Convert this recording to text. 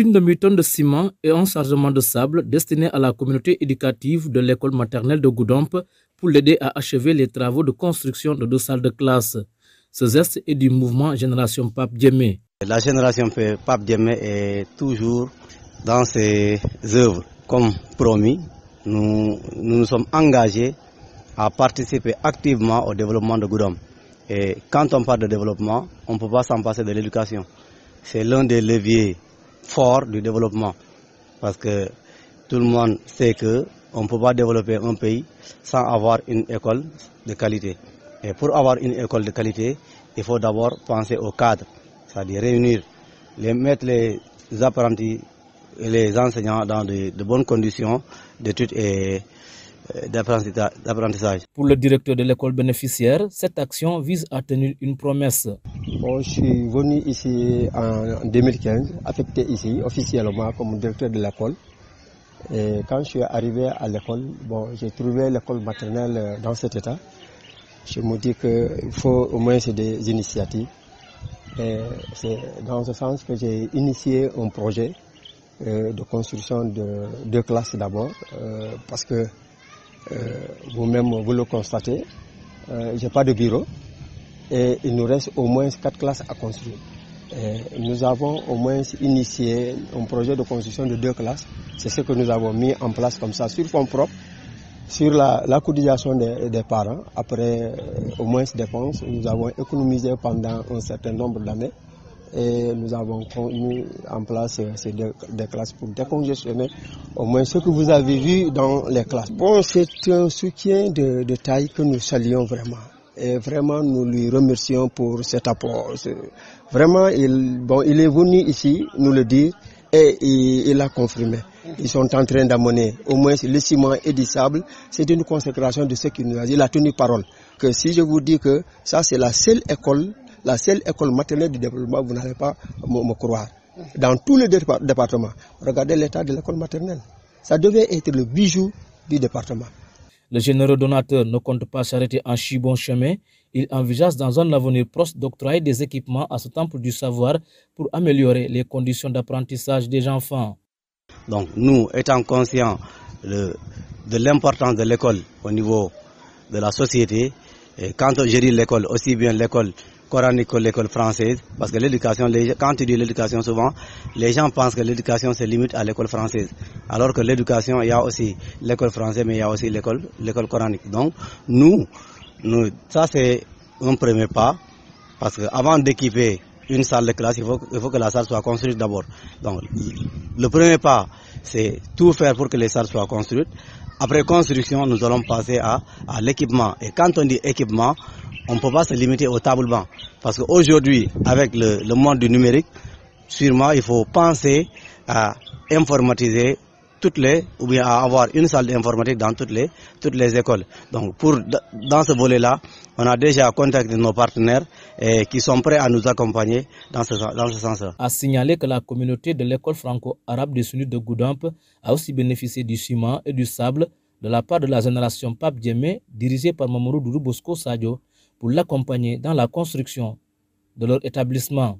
Une demi-tonne de ciment et un chargement de sable destiné à la communauté éducative de l'école maternelle de Goudomp pour l'aider à achever les travaux de construction de 2 salles de classe. Ce geste est du mouvement Génération Pape Diémé. La génération Pape Diémé est toujours dans ses œuvres. Comme promis, nous nous sommes engagés à participer activement au développement de Goudomp. Et quand on parle de développement, on ne peut pas s'en passer de l'éducation. C'est l'un des leviers forts du développement. Parce que tout le monde sait qu'on ne peut pas développer un pays sans avoir une école de qualité. Et pour avoir une école de qualité, il faut d'abord penser au cadre, c'est-à-dire réunir, mettre les apprentis et les enseignants dans de bonnes conditions d'études et d'apprentissage. Pour le directeur de l'école bénéficiaire, cette action vise à tenir une promesse. Bon, je suis venu ici en 2015, affecté ici officiellement comme directeur de l'école. Et quand je suis arrivé à l'école, bon, j'ai trouvé l'école maternelle dans cet état. Je me dis qu'il faut au moins des initiatives. Et c'est dans ce sens que j'ai initié un projet de construction de 2 classes d'abord, parce que vous-même vous le constatez, je n'ai pas de bureau et il nous reste au moins 4 classes à construire. Et nous avons au moins initié un projet de construction de 2 classes. C'est ce que nous avons mis en place comme ça sur fonds propres, sur la cotisation des parents. Après au moins dépenses, nous avons économisé pendant un certain nombre d'années. Et nous avons mis en place ces 2 classes pour décongestionner au moins ce que vous avez vu dans les classes. Bon, c'est un soutien de taille que nous saluons vraiment. Et vraiment, nous lui remercions pour cet apport. Vraiment, il est venu ici nous le dire et il a confirmé. Ils sont en train d'amener au moins le ciment et du sable. C'est une consécration de ce qu'il nous a dit. Il a tenu parole. Que si je vous dis que ça, c'est la seule école maternelle du développement, vous n'allez pas me croire. Dans tous les départements, regardez l'état de l'école maternelle. Ça devait être le bijou du département. Le généreux donateur ne compte pas s'arrêter en si bon chemin. Il envisage dans un avenir proche d'octroyer des équipements à ce temple du savoir pour améliorer les conditions d'apprentissage des enfants. Donc nous, étant conscients de l'importance de l'école au niveau de la société, et quand je dis l'école, aussi bien l'école coranique que l'école française, parce que l'éducation, quand tu dis l'éducation souvent, les gens pensent que l'éducation se limite à l'école française. Alors que l'éducation, il y a aussi l'école française, mais il y a aussi l'école coranique. Donc nous, ça c'est un premier pas, parce qu'avant d'équiper une salle de classe, il faut que la salle soit construite d'abord. Donc le premier pas, c'est tout faire pour que les salles soient construites. Après construction, nous allons passer à l'équipement. Et quand on dit équipement, on ne peut pas se limiter au table-banc. Parce qu'aujourd'hui, avec le monde du numérique, sûrement il faut penser à informatiser ou bien à avoir une salle d'informatique dans toutes les écoles. Donc dans ce volet-là, on a déjà contacté nos partenaires qui sont prêts à nous accompagner dans ce sens-là. A signaler que la communauté de l'école franco-arabe des Sunnites de Goudomp a aussi bénéficié du ciment et du sable de la part de la génération Pape Diémé, dirigée par Mamadou Doudou Bosco Sadio, pour l'accompagner dans la construction de leur établissement.